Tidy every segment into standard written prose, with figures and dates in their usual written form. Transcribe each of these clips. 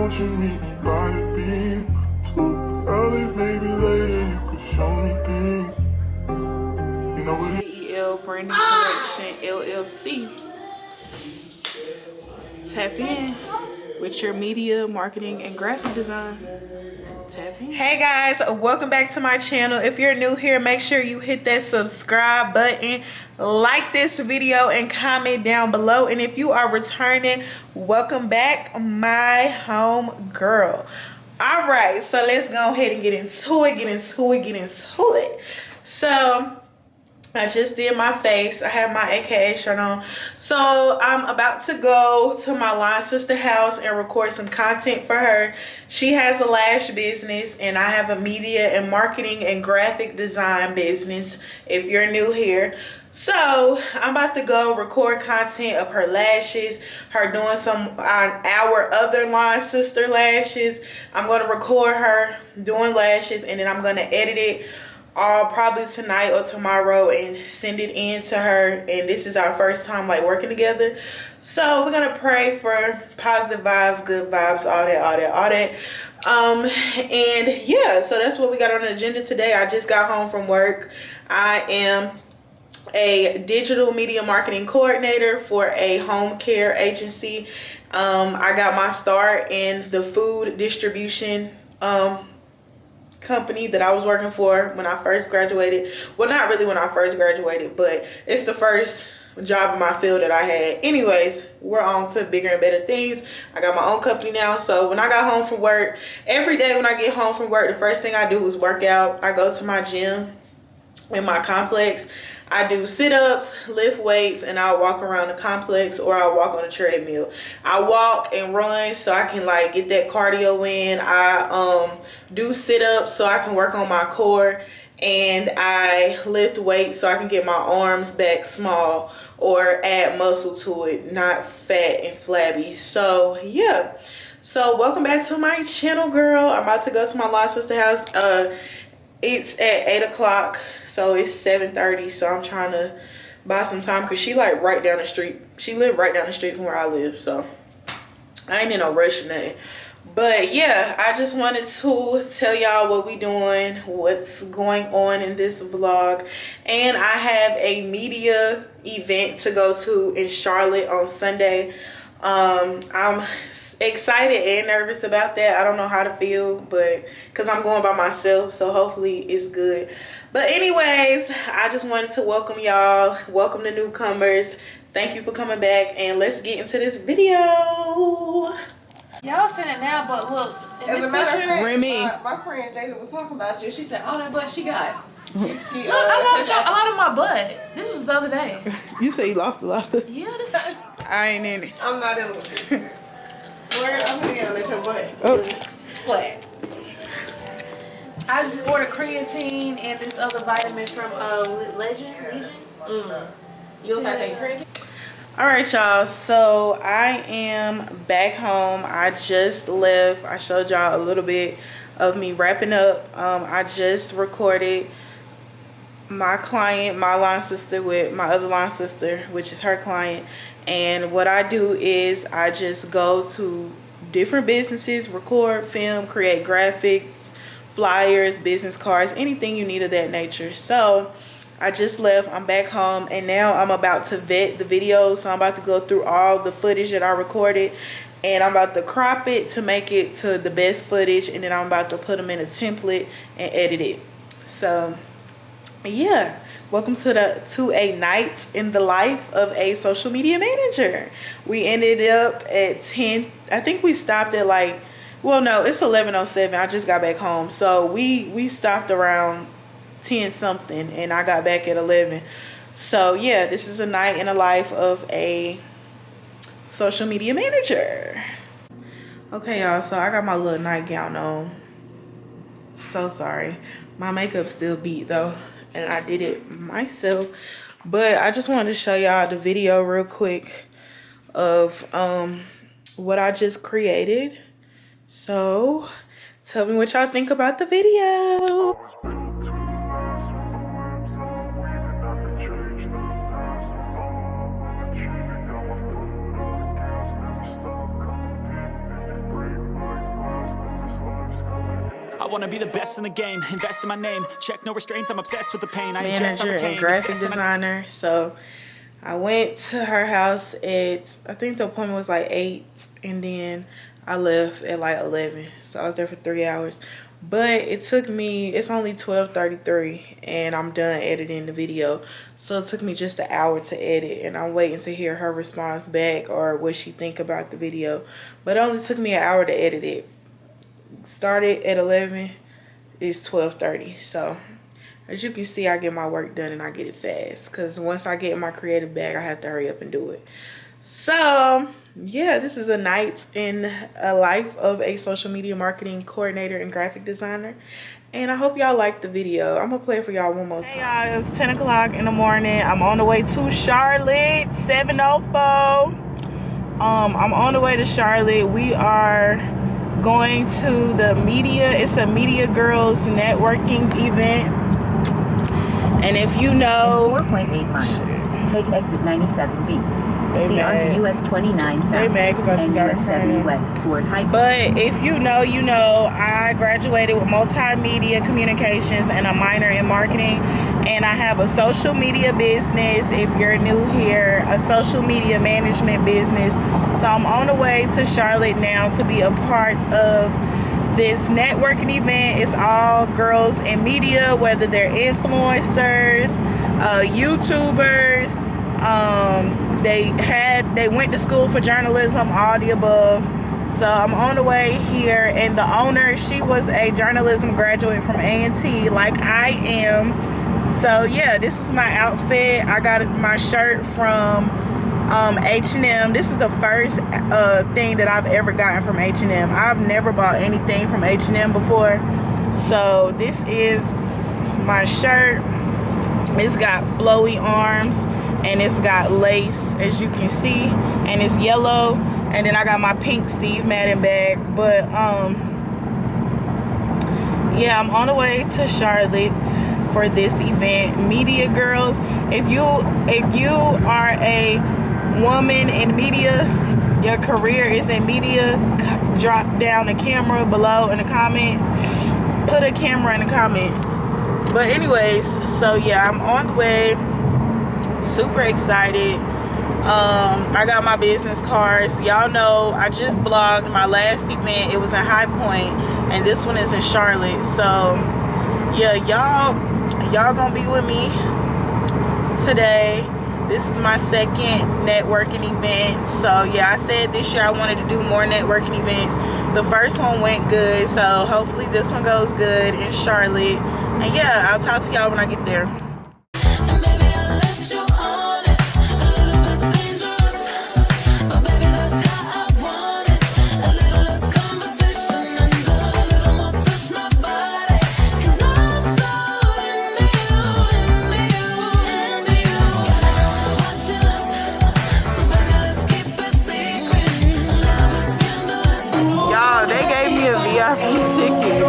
won't you meet me by the beam? Too early, maybe later you could show me things. You know what it is? GEL Branding Collection LLC. Tap in with your media, marketing, and graphic design. Tap in. Hey guys, welcome back to my channel. If you're new here, make sure you hit that subscribe button, like this video, and comment down below. And if you are returning, welcome back, my home girl. All right, so let's go ahead and get into it. So I just did my face. I have my AKA shirt on. So I'm about to go to my line sister house and record some content for her. She has a lash business and I have a media and marketing and graphic design business if you're new here. So I'm about to go record content of her lashes, her doing some our other line sister lashes. I'm going to record her doing lashes and then I'm going to edit it probably tonight or tomorrow and send it in to her. And this is our first time like working together, so we're gonna pray for positive vibes, good vibes, all that. And yeah, so that's what we got on the agenda today. I just got home from work. I am a digital media marketing coordinator for a home care agency. I got my start in the food distribution company that I was working for when I first graduated. Well, not really when I first graduated, but it's the first job in my field that I had. Anyways, we're on to bigger and better things. I got my own company now. So when I got home from work, every day when I get home from work, the first thing I do is work out. I go to my gym in my complex. I do sit-ups, lift weights, and I'll walk around the complex, or I'll walk on a treadmill. I walk and run so I can like get that cardio in. I do sit-ups so I can work on my core, and I lift weights so I can get my arms back small or add muscle to it, not fat and flabby. So yeah, so welcome back to my channel, girl. I'm about to go to my line sister house. It's at 8 o'clock, so it's 7:30. So I'm trying to buy some time because she like right down the street. She lived right down the street from where I live, so I ain't in no rush or nothing. But yeah, I just wanted to tell y'all what we doing, what's going on in this vlog. And I have a media event to go to in Charlotte on Sunday. I'm excited and nervous about that. I don't know how to feel, but because I'm going by myself, so hopefully it's good. But anyways, I just wanted to welcome y'all, welcome the newcomers. Thank you for coming back, and let's get into this video. Y'all saying it now, but look, in As this a matter of picture, fact, Remy. My friend Jayla was talking about you. She said, "Oh, that butt she got." She look, I lost a lot of my butt. This was the other day. You say you lost a lot of. Yeah, this. I ain't in it. I'm not in with you. Swear, I'm gonna let your butt flat. I just ordered creatine and this other vitamin from Legion. You'll start taking crazy. All right, y'all, so I am back home. I just left. I showed y'all a little bit of me wrapping up. I just recorded my client, my line sister, with my other line sister, which is her client. And what I do is I just go to different businesses, record, film, create graphics, flyers, business cards, anything you need of that nature. So I just left. I'm back home, and now I'm about to vet the video. So I'm about to go through all the footage that I recorded, and I'm about to crop it to make it to the best footage, and then I'm about to put them in a template and edit it. So yeah, welcome to a night in the life of a social media manager. We ended up at 10. I think we stopped at like, well, no, it's 11:07. I just got back home, so we stopped around 10 something, and I got back at 11. So yeah, this is a night in the life of a social media manager. Okay, y'all, so I got my little nightgown on. So sorry, my makeup still beat though, and I did it myself. But I just wanted to show y'all the video real quick of what I just created. So tell me what y'all think about the video. wanna be the best in the game, invest in my name, check no restraints, I'm obsessed with the pain. I ingest, I Manager retain, and graphic assess, and I- designer. So I went to her house at, I think the appointment was like 8, and then I left at like 11. So I was there for 3 hours. But it took me, it's only 12:33 and I'm done editing the video. So it took me just an hour to edit, and I'm waiting to hear her response back or what she think about the video. But it only took me an hour to edit it. Started at 11, it's 12:30. So as you can see, I get my work done and I get it fast. Because once I get in my creative bag, I have to hurry up and do it. So yeah, this is a night in a life of a social media marketing coordinator and graphic designer. And I hope y'all liked the video. I'm going to play it for y'all one more time. Hey y'all, it's 10 o'clock in the morning. I'm on the way to Charlotte, 7:04. I'm on the way to Charlotte. We are going to the media. It's a Media Girls networking event. And if you know, 4.8 miles, take exit 97B. See onto US 29 South and US 70 West toward High. But if you know, you know, I graduated with multimedia communications and a minor in marketing. And I have a social media business, if you're new here, a social media management business. So I'm on the way to Charlotte now to be a part of this networking event. It's all girls in media, whether they're influencers, YouTubers, they went to school for journalism, all the above. So I'm on the way here, and the owner, she was a journalism graduate from A&T like I am. So yeah, this is my outfit. I got my shirt from H&M. This is the first thing that I've ever gotten from H&M. I've never bought anything from H&M before. So this is my shirt. It's got flowy arms and it's got lace, as you can see, and it's yellow. And then I got my pink Steve Madden bag. But yeah, I'm on the way to Charlotte for this event. Media Girls, if you are a woman in media, your career is in media, drop down the camera below in the comments. Put a camera in the comments. But anyways, so yeah, I'm on the way. Super excited. I got my business cards. Y'all know I just vlogged my last event. It was in High Point, and this one is in Charlotte. So yeah, y'all gonna be with me today. This is my second networking event. So yeah, I said this year I wanted to do more networking events. The first one went good, so hopefully this one goes good in Charlotte. And yeah, I'll talk to y'all when I get there. Ticket. So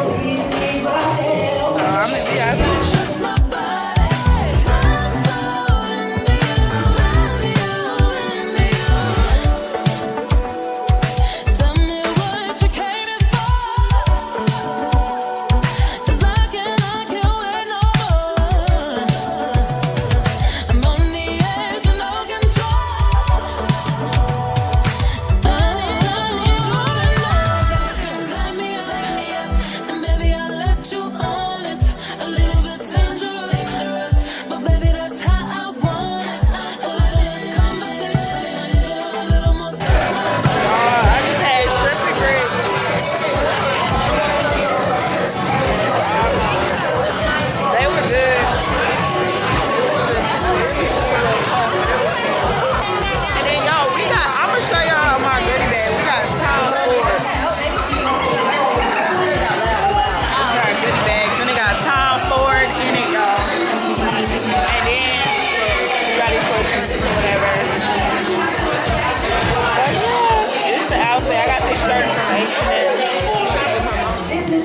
I'm in VIP.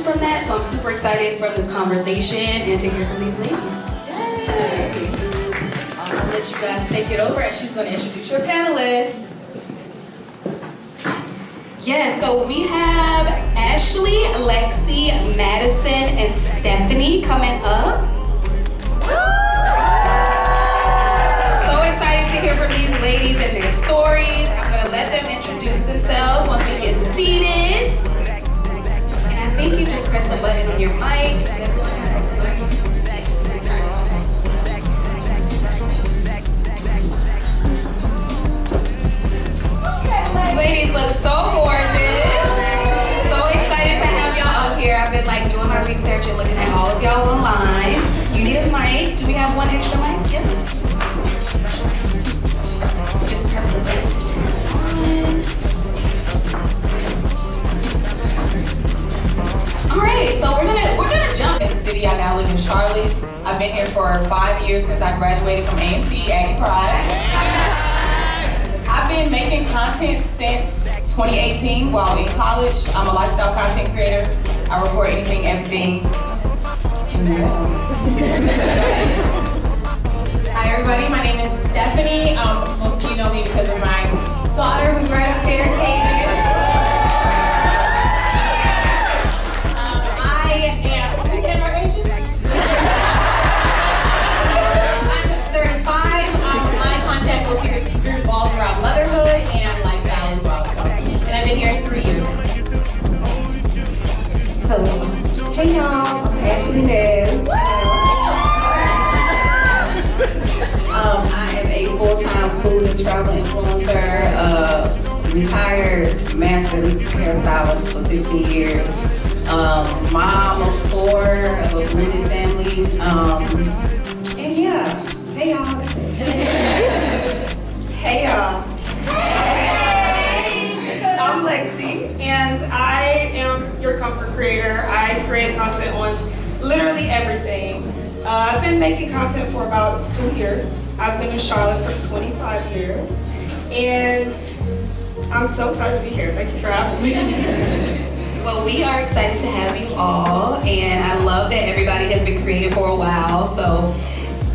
From that, so I'm super excited for this conversation and to hear from these ladies. Yes. I'm gonna let you guys take it over, and she's gonna introduce your panelists. Yes, so we have Ashley, Lexi, Madison, Stephanie coming up. So excited to hear from these ladies and their stories. I'm gonna let them introduce themselves once we get seated. And I think you just press the button on your mic. Ladies look so gorgeous. So excited to have y'all up here. I've been like doing my research and looking at all of y'all online. You need a mic. Do we have one extra mic? Yes. Just press the button to turn it on. All right, so we're gonna jump. In the city, I now live in Charlotte. I've been here for 5 years since I graduated from A&T Aggie Pride. I've been making content since 2018 while in college. I'm a lifestyle content creator. I record anything, everything. Hi everybody, my name is Stephanie. Most of you know me because of my daughter who's right up there, Katie. I'm 35. My content revolves around motherhood and lifestyle as well. So, and I've been here 3 years. Hello. Hey y'all, I'm Ashley Nez. I am a full-time food and travel influencer, retired master hairstylist for 16 years. Mom of 4 of a blended family. And yeah, hey y'all. Hey y'all. I'm Lexi, and I am your comfort creator. I create content on literally everything. I've been making content for about 2 years. I've been in Charlotte for 25 years, and I'm so excited to be here. Thank you for having me. Well, we are excited to have you all, and I love that everybody has been creating for a while. So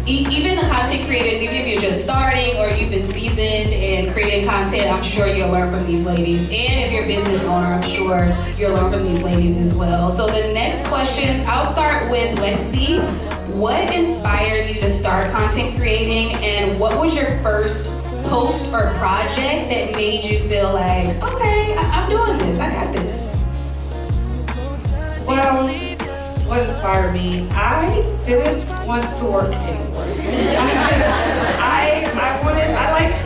even the content creators, even if you're just starting or you've been seasoned in creating content, I'm sure you'll learn from these ladies. And if you're a business owner, I'm sure you'll learn from these ladies as well. So the next questions, I'll start with Lexi. What inspired you to start content creating, and what was your first post or project that made you feel like, okay, I'm doing this, I got this? Well, what inspired me? I didn't want to work anymore. I liked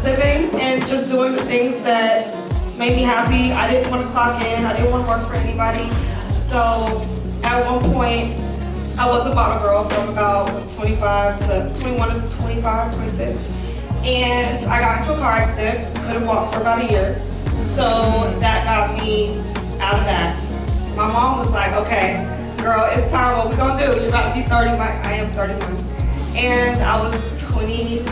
living and just doing the things that made me happy. I didn't want to clock in. I didn't want to work for anybody. So at one point, I was a bottle girl from about 21 to 25, 26. And I got into a car accident, couldn't walk for about a year. So that got me out of that. My mom was like, okay, girl, it's time, what we gonna do? You're about to be 30, I am 31. And I was 28.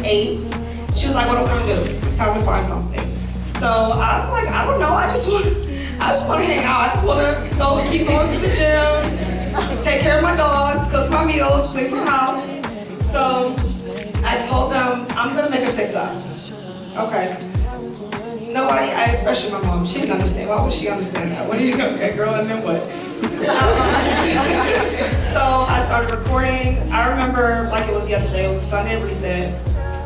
She was like, what are we gonna do? It's time to find something. So I'm like, I don't know, I just wanna hang out. I just wanna go keep going to the gym, take care of my dogs, cook my meals, clean my house. So I told them, I'm gonna make a TikTok. Okay. Nobody, especially my mom, she didn't understand. Why would she understand that? What are you, okay, girl, and then what? So I started recording. I remember like it was yesterday, it was a Sunday reset.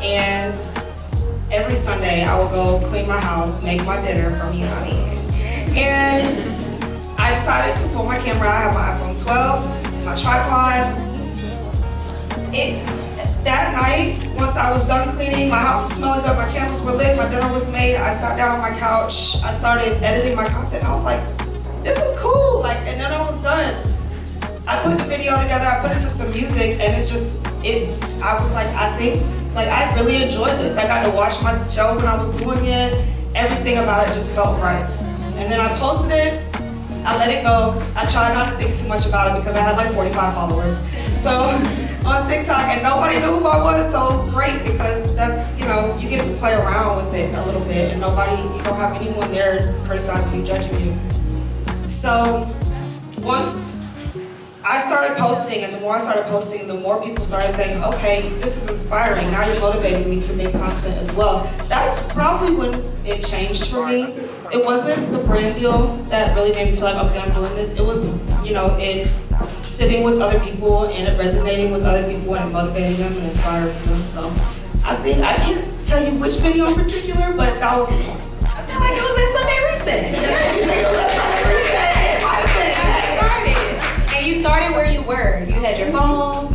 And every Sunday I would go clean my house, make my dinner for me and honey. And I decided to pull my camera. I have my iPhone 12, my tripod. That night, once I was done cleaning, my house was smelling good, my candles were lit, my dinner was made, I sat down on my couch, I started editing my content, and I was like, this is cool, like, and then I was done. I put the video together, I put it to some music, and I was like, I think, like, I really enjoyed this. I got to watch my show when I was doing it, everything about it just felt right. And then I posted it, I let it go. I tried not to think too much about it because I had like 45 followers. So on TikTok, and nobody knew who I was, so it was great because that's, you know, you get to play around with it a little bit and you don't have anyone there criticizing you, judging you. So once I started posting, and the more I started posting, the more people started saying, okay, this is inspiring. Now you're motivating me to make content as well. That's probably when it changed for me. it wasn't the brand deal that really made me feel like, okay, I'm doing this. It was, you know, it sitting with other people and it resonating with other people and motivating them and inspiring them. So I think I can't tell you which video in particular, but that was the one. I feel like it was at Sunday Reset. And you started where you were. You had your phone,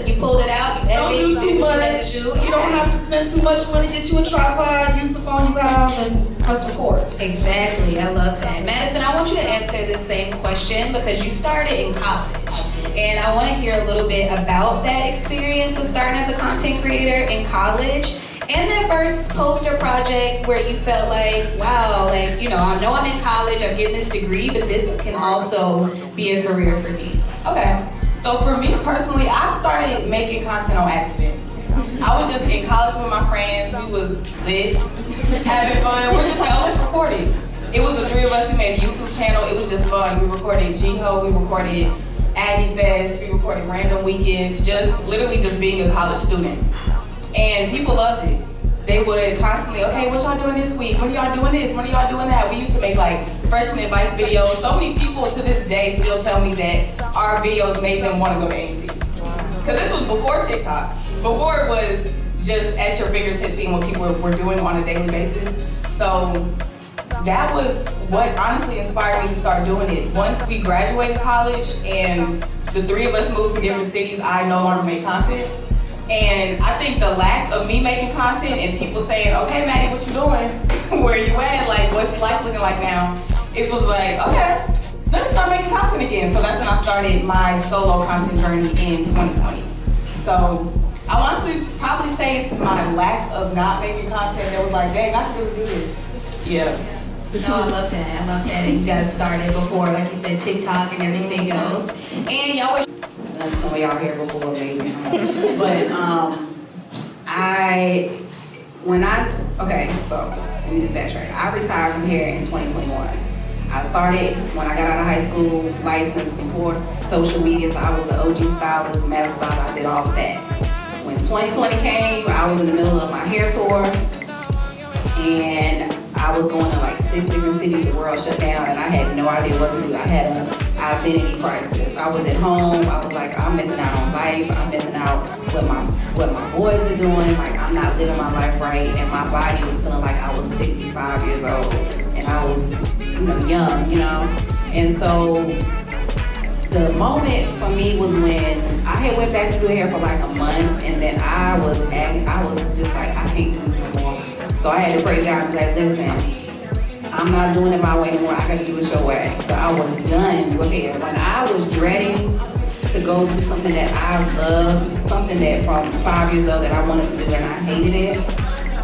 you pulled it out, you don't do too much. You don't have to spend too much money. Get you a tripod, use the phone you have, and press record. Exactly, I love that. Madison, I want you to answer the same question because you started in college. And I want to hear a little bit about that experience of starting as a content creator in college. And that first poster project where you felt like, wow, like, you know I'm in college, I'm getting this degree, but this can also be a career for me. Okay, so for me personally, I started making content on accident. I was just in college with my friends, we was lit, having fun. We're just like, oh, let's record it. It was the three of us, we made a YouTube channel, it was just fun. We recorded G-Ho, we recorded Aggie Fest, we recorded random weekends, just literally just being a college student. And people loved it. They would constantly, okay, what y'all doing this week? When are y'all doing this? When are y'all doing that? We used to make like freshman advice videos. So many people to this day still tell me that our videos made them want to go to A&T. Because this was before TikTok. Before it was just at your fingertips seeing what people were doing on a daily basis. So that was what honestly inspired me to start doing it. Once we graduated college and the three of us moved to different cities, I no longer made content. And I think the lack of me making content and people saying, okay, Maddie, what you doing? Where you at? Like, what's life looking like now? It was like, okay, let me start making content again. So that's when I started my solo content journey in 2020. So I want to probably say it's my lack of not making content that was like, dang, I can really do this. Yeah. No, I love that. I love that. And you guys started before, like you said, TikTok and everything else. And y'all were some of y'all here before maybe. But so let me just backtrack. I retired from here in 2021. I started when I got out of high school, licensed before social media, so I was an OG stylist, master stylist, I did all of that. When 2020 came, I was in the middle of my hair tour, and I was going to like 6 different cities, the world shut down, and I had no idea what to do. I had an identity crisis. I was at home, I was like, I'm missing out on life, I'm missing out what my boys are doing, like I'm not living my life right, and my body was feeling like I was 65 years old, and I was, young, and so the moment for me was when I had went back to do hair for like a month, and then I was just like, I can't do this no more. So I had to pray to God and be like, listen, I'm not doing it my way anymore, I gotta do it your way. So I was done with hair. When I was dreading to go do something that I loved, something that from 5 years old that I wanted to do and I hated it.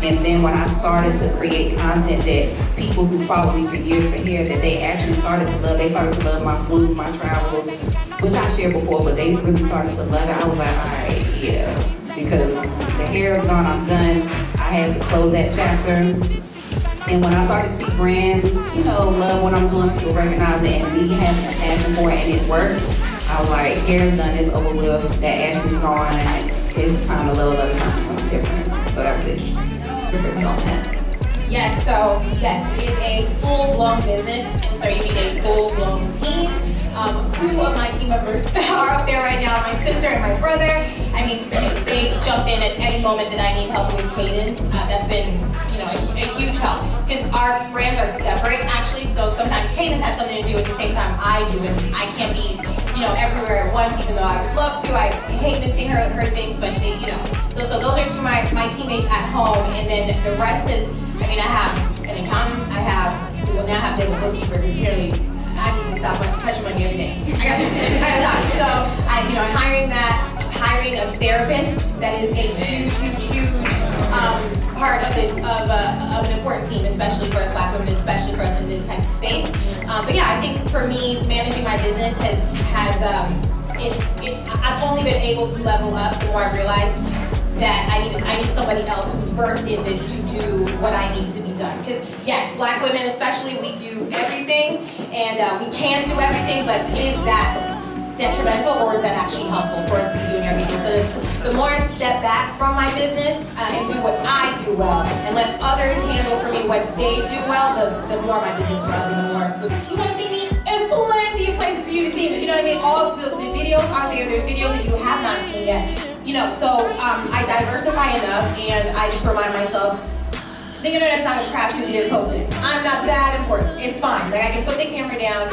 And then when I started to create content that people who followed me for years for hair, that they actually started to love, they started to love my food, my travels, which I shared before, but they really started to love it. I was like, all right, yeah, because the hair is gone, I'm done. I had to close that chapter. And when I started to see brands, love what I'm doing, people recognize it, and me having a passion for it, and it worked, I was like, hair's done, it's over with, that Ashley's gone, and it's time to level up, it's time to do something different. So that was it. Yes, so yes, it is a full-blown business, and so you need a full-blown team. 2 of my team members are up there right now, my sister and my brother. I mean, they jump in at any moment that I need help with cadence. That's been, a huge help, because our brands are separate actually, so sometimes cadence has something to do at the same time I do, and I can't be, everywhere at once, even though I would love to. I hate missing her things, but so those are 2 of my teammates at home, and then the rest is, I have an accountant, now I have a bookkeeper, because really, I need to stop touching money every day. I gotta stop. So hiring a therapist, that is a huge part of an important team, especially for us Black women, especially for us in this type of space. But yeah, I think for me, managing my business I've only been able to level up the more I realized that I need somebody else who's versed in this to do what I need to be done. Because yes, Black women especially, we do everything, and we can do everything, but is that detrimental, or is that actually helpful for us to be doing our videos? So the more I step back from my business and do what I do well, and let others handle for me what they do well, the more my business runs and the more you want to see me. There's plenty of places for you to see me. You know what I mean? All the videos are there. There's videos that you have not seen yet. You know, so I diversify enough, and I just remind myself, the internet's not gonna crash because you didn't post it. I'm not that important. It's fine. Like, I can put the camera down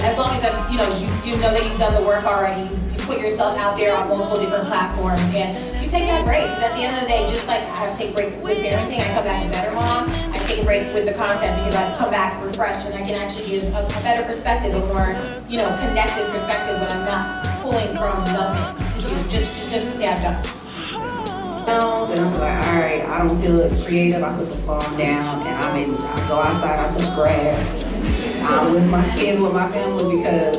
as long as you know that you've done the work already. You put yourself out there on multiple different platforms, and you take that break. Because at the end of the day, just like I have to take a break with parenting, I come back a better mom. I take a break with the content because I come back refreshed, and I can actually give a better perspective, a more connected perspective when I'm not pulling from nothing to do just to see how I've done. And I'm like, all right, I don't feel as creative. I put the phone down and I go outside, I touch grass. I'm with my kids, with my family, because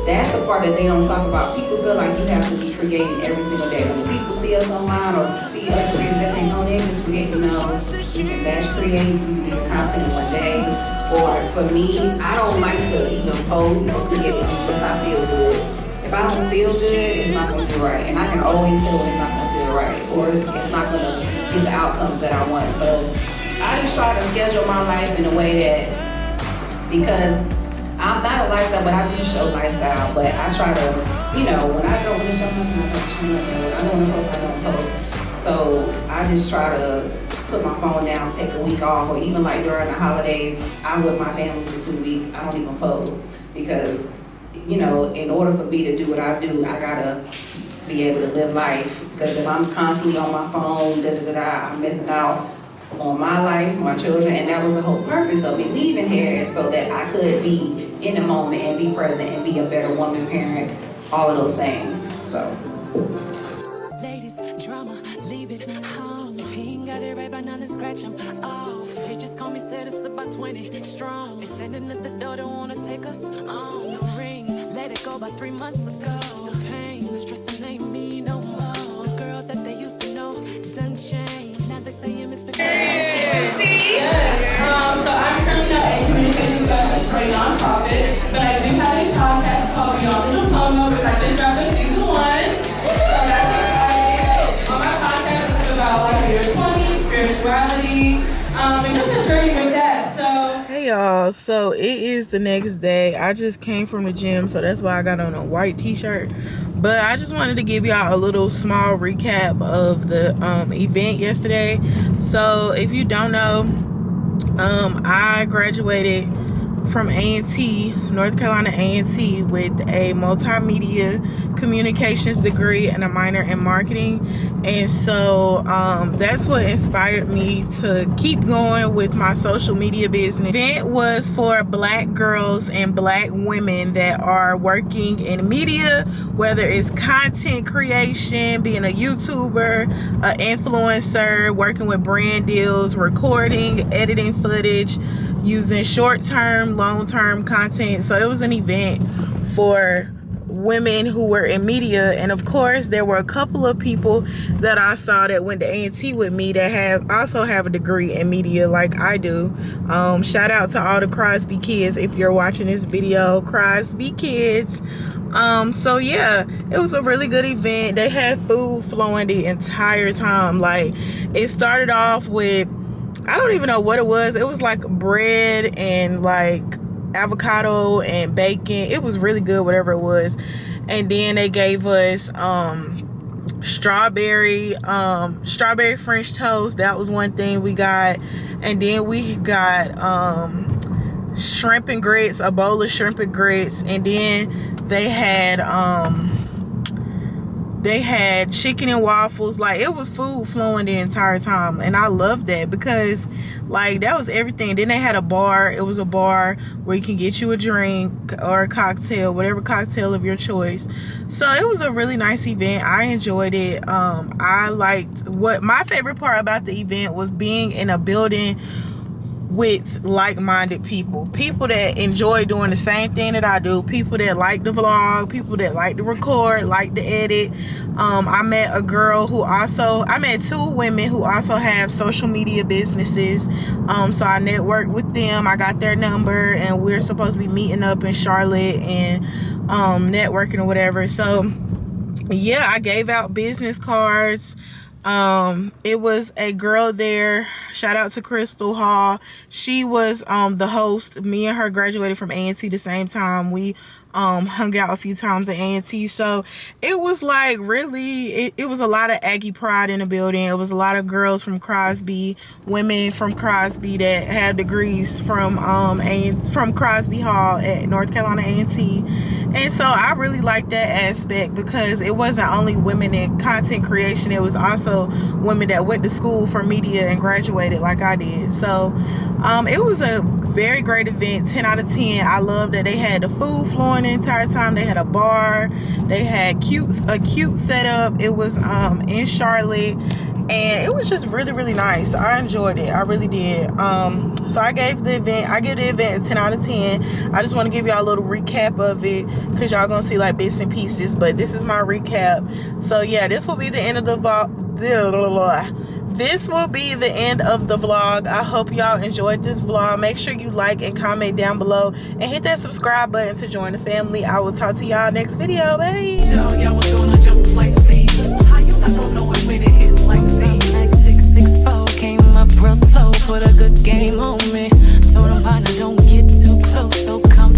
that's the part that they don't talk about. People feel like you have to be creating every single day. When people see us online or see us creating, that they know they just create, you can batch create, you can do content in one day. Or for me, I don't like to even post or create unless I feel good. If I don't feel good, it's not gonna be right. And I can always tell when it's not gonna feel right, or it's not gonna get the outcomes that I want. So I just try to schedule my life in a way that, because I'm not a lifestyle, but I do show lifestyle. But I try to, when I don't want to show nothing, I don't show nothing. When I don't want to post, I don't post. So I just try to put my phone down, take a week off, or even like during the holidays, I'm with my family for 2 weeks. I don't even post because, in order for me to do what I do, I gotta be able to live life. Because if I'm constantly on my phone, I'm missing out on my life, my children, and that was the whole purpose of me leaving here, is so that I could be in the moment and be present and be a better woman, parent, all of those things. So. Ladies, drama, leave it home. If he ain't got it right by now, then scratch him off. He just called me, said it's about 20 strong. They standing at the door, don't wanna take us on. The ring, let it go about 3 months ago. The pain, the stress, that ain't me no more. The girl that they used to know done changed. Now they say I'm misbehaving. So I'm currently not a communication specialist for a nonprofit, but I do have a podcast called Beyond the Diploma, which I just dropped in season 1. So that's exciting. On my podcast, it's about life in your 20s, spirituality, and just a journey with that. So hey y'all, so it is the next day. I just came from the gym, so that's why I got on a white t-shirt. But I just wanted to give y'all a little small recap of the event yesterday. So if you don't know, I graduated from A&T, North Carolina A&T, with a multimedia communications degree and a minor in marketing. And so that's what inspired me to keep going with my social media business. The event was for Black girls and Black women that are working in media, whether it's content creation, being a YouTuber, an influencer, working with brand deals, recording, editing footage, using short-term, long-term content. So it was an event for women who were in media, and of course there were a couple of people that I saw that went to A&T with me that also have a degree in media like I do. Shout out to all the Crosby kids if you're watching this video, Crosby kids. So yeah, it was a really good event. They had food flowing the entire time. Like, it started off with, I don't even know what it was. It was like bread and like avocado and bacon. It was really good, whatever it was. And then they gave us strawberry French toast. That was one thing we got. And then we got shrimp and grits, a bowl of shrimp and grits. And then they had chicken and waffles. Like, it was food flowing the entire time, and I loved that because like that was everything. Then they had a bar. It was a bar where you can get you a drink or a cocktail, whatever cocktail of your choice. So it was a really nice event. I enjoyed it. I liked, what my favorite part about the event was being in a building with like-minded people that enjoy doing the same thing that I do, people that like to vlog, people that like to record, like to edit. I met two women who also have social media businesses, so I networked with them. I got their number, and we're supposed to be meeting up in Charlotte and networking or whatever. So yeah, I gave out business cards. It was a girl there, shout out to Crystal Hall. She was the host. Me and her graduated from A&T the same time. We hung out a few times at A&T. So it was like really, it was a lot of Aggie pride in the building. It was a lot of girls from Crosby, women from Crosby that had degrees from Crosby Hall at North Carolina A&T. And so I really liked that aspect because it wasn't only women in content creation, it was also women that went to school for media and graduated like I did. So it was a very great event, 10 out of 10. I love that they had the food flowing the entire time. They had a bar, they had a cute setup. It was in Charlotte, and it was just really, really nice. I enjoyed it. I really did. So I give the event a 10 out of 10. I just want to give y'all a little recap of it because y'all gonna see like bits and pieces, but this is my recap. So yeah, this will be the end of the vlog. This will be the end of the vlog. I hope y'all enjoyed this vlog. Make sure you like and comment down below and hit that subscribe button to join the family. I will talk to y'all next video. Bye. 664 came up real slow, put a good game on me. Told him, partner, don't get too close, so come